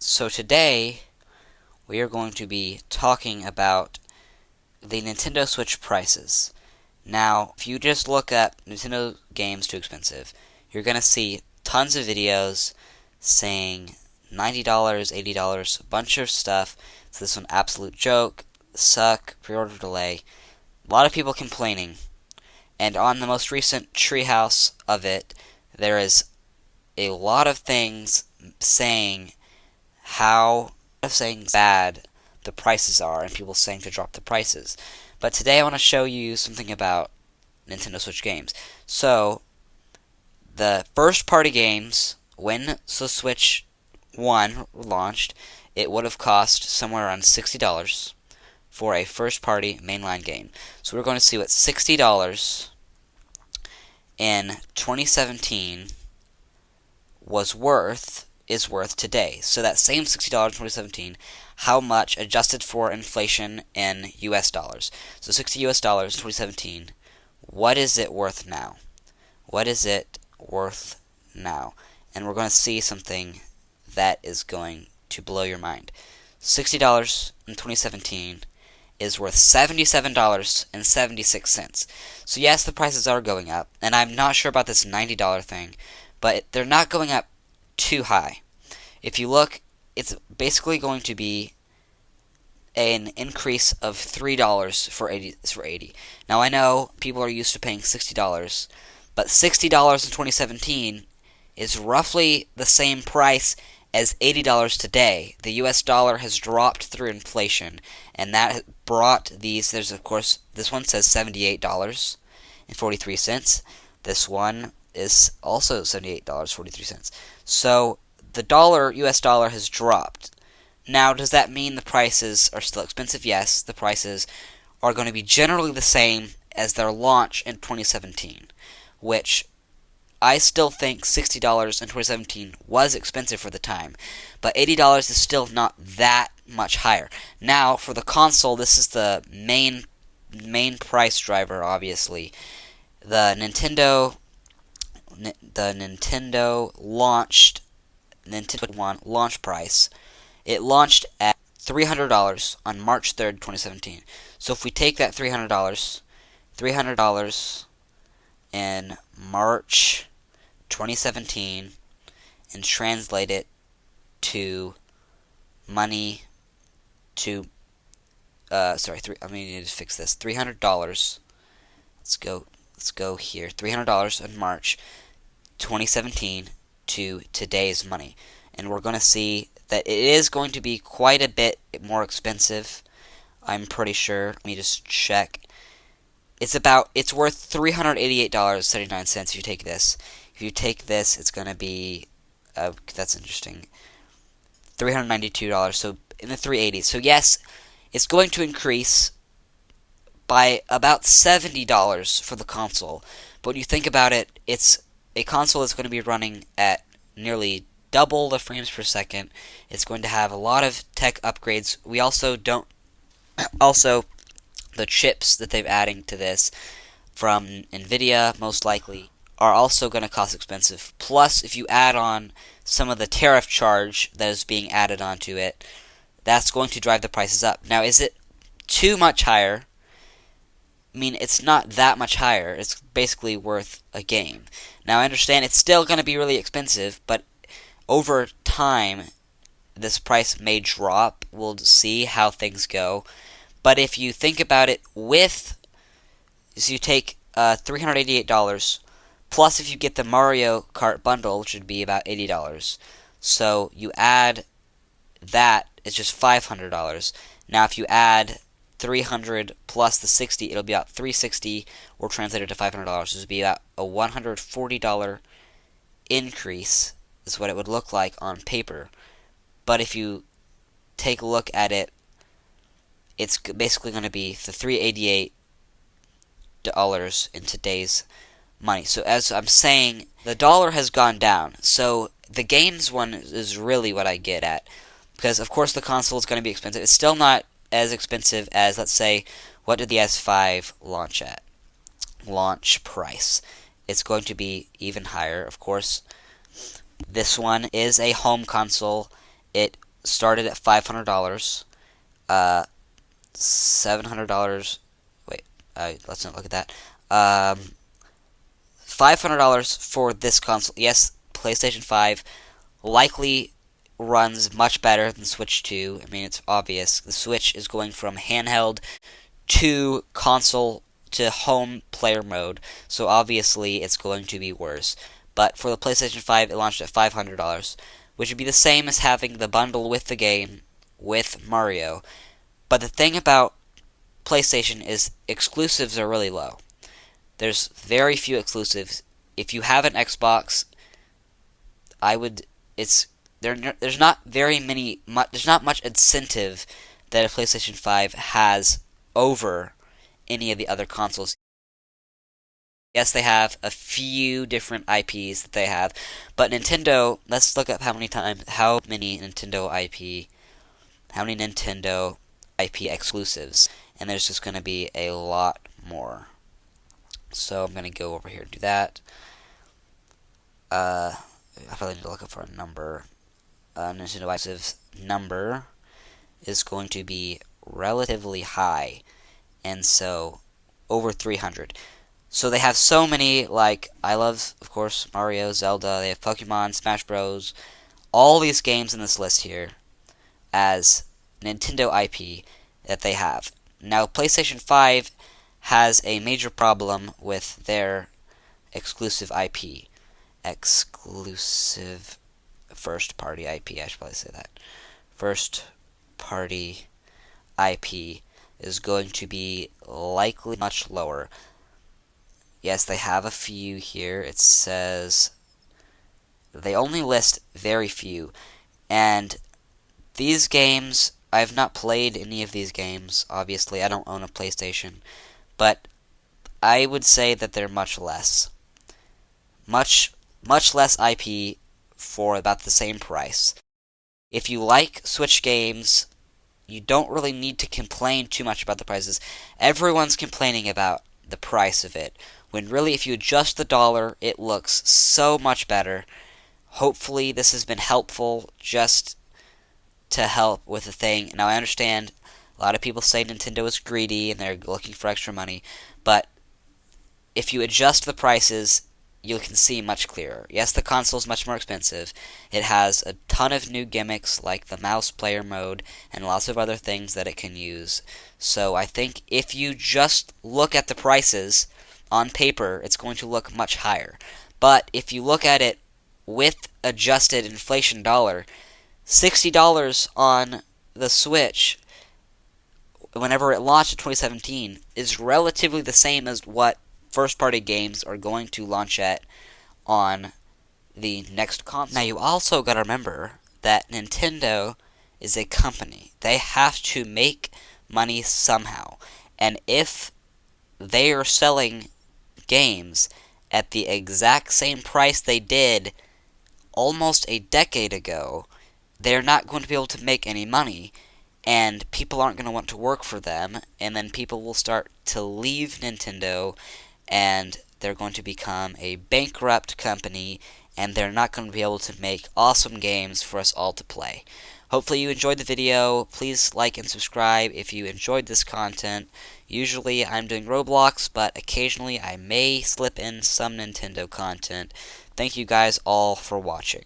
So today we are going to be talking about the Nintendo Switch prices. Now, if you just look up Nintendo games too expensive, you're going to see tons of videos saying $90, $80, a bunch of stuff. So this one, absolute joke, suck, pre-order delay. A lot of people complaining. And on the most recent Treehouse of it, there is a lot of things saying bad the prices are, and people saying to drop the prices. But today I want to show you something about Nintendo Switch games. So, the first party games, when the Switch 1 launched, it would have cost somewhere around $60 for a first party mainline game. So we're going to see what $60 in 2017 is worth today. So that same $60 in 2017, how much adjusted for inflation in US dollars? So $60 US in 2017, what is it worth now? What is it worth now? And we're going to see something that is going to blow your mind. $60 in 2017 is worth $77.76. So yes, the prices are going up, and I'm not sure about this $90 thing, but they're not going up too high. If you look, it's basically going to be an increase of $3 for 80. Now I know people are used to paying $60, but $60 in 2017 is roughly the same price as $80 today. The US dollar has dropped through inflation, and that brought these. There's, of course, this one says $78.43. This one is also $78.43. So the US dollar has dropped. Now, does that mean the prices are still expensive? Yes, the prices are going to be generally the same as their launch in 2017, which I still think $60 in 2017 was expensive for the time, but $80 is still not that much higher. Now, for the console, this is the main price driver, obviously. The Nintendo launched Nintendo 1 launch price. It launched at $300 on March 3rd, 2017. So if we take that $300 in March 2017 and translate it to money to I need to fix this. $300. Let's go here. $300 in March 2017 to today's money. And we're going to see that it is going to be quite a bit more expensive. I'm pretty sure. Let me just check. It's worth $388.79 if you take this. If you take this, it's going to be that's interesting. $392, so in the 380s. So yes, it's going to increase by about $70 for the console. But when you think about it, it's a console that's going to be running at nearly double the frames per second. It's going to have a lot of tech upgrades. We also the chips that they're adding to this from Nvidia, most likely, are also going to cost expensive. Plus, if you add on some of the tariff charge that is being added onto it, that's going to drive the prices up. Now, is it too much higher? I mean, it's not that much higher. It's basically worth a game. Now, I understand it's still going to be really expensive, but over time, this price may drop. We'll see how things go. But if you think about it so you take $388, plus if you get the Mario Kart bundle, which would be about $80. So you add that, it's just $500. Now, if you add 300 plus the 60, it'll be about $360, or translated to $500. It would be about a $140 increase, is what it would look like on paper. But if you take a look at it, it's basically going to be the $388 in today's money. So as I'm saying, the dollar has gone down. So the games one is really what I get at. Because, of course, the console is going to be expensive. It's still not as expensive as, let's say, what did the S5 launch at? Launch price. It's going to be even higher, of course. This one is a home console. It started at $500. $700. Wait, let's not look at that. $500 for this console. Yes, PlayStation 5 likely runs much better than Switch 2. I mean, it's obvious. The Switch is going from handheld to console to home player mode, so obviously it's going to be worse. But for the PlayStation 5, it launched at $500, which would be the same as having the bundle with the game with Mario. But the thing about PlayStation is exclusives are really low. There's very few exclusives. If you have an Xbox, there's not much incentive that a PlayStation 5 has over any of the other consoles. Yes, they have a few different IPs that they have, but Nintendo, let's look up how many Nintendo IP exclusives, and there's just going to be a lot more. So I'm going to go over here and do that. I probably need to look up for a number. Nintendo exclusive number is going to be relatively high, and so over 300. So they have so many, like, I love, of course, Mario, Zelda, they have Pokemon, Smash Bros. All these games in this list here as Nintendo IP that they have. Now, PlayStation 5 has a major problem with their exclusive IP. Exclusive first-party IP, I should probably say that. First-party IP is going to be likely much lower. Yes, they have a few here. It says they only list very few. And these games, I have not played any of these games. Obviously, I don't own a PlayStation. But I would say that they're much less. Much less IP for about the same price. If you like Switch games, you don't really need to complain too much about the prices. Everyone's complaining about the price of it, when really if you adjust the dollar, it looks so much better. Hopefully this has been helpful just to help with the thing. Now I understand a lot of people say Nintendo is greedy and they're looking for extra money, but if you adjust the prices, you can see much clearer. Yes, the console is much more expensive. It has a ton of new gimmicks like the mouse player mode and lots of other things that it can use. So I think if you just look at the prices on paper, it's going to look much higher. But if you look at it with adjusted inflation dollar, $60 on the Switch whenever it launched in 2017 is relatively the same as what first-party games are going to launch at on the next console. Now, you also got to remember that Nintendo is a company. They have to make money somehow. And if they are selling games at the exact same price they did almost a decade ago, they're not going to be able to make any money. And people aren't going to want to work for them. And then people will start to leave Nintendo, and they're going to become a bankrupt company, and they're not going to be able to make awesome games for us all to play. Hopefully you enjoyed the video. Please like and subscribe if you enjoyed this content. Usually I'm doing Roblox, but occasionally I may slip in some Nintendo content. Thank you guys all for watching.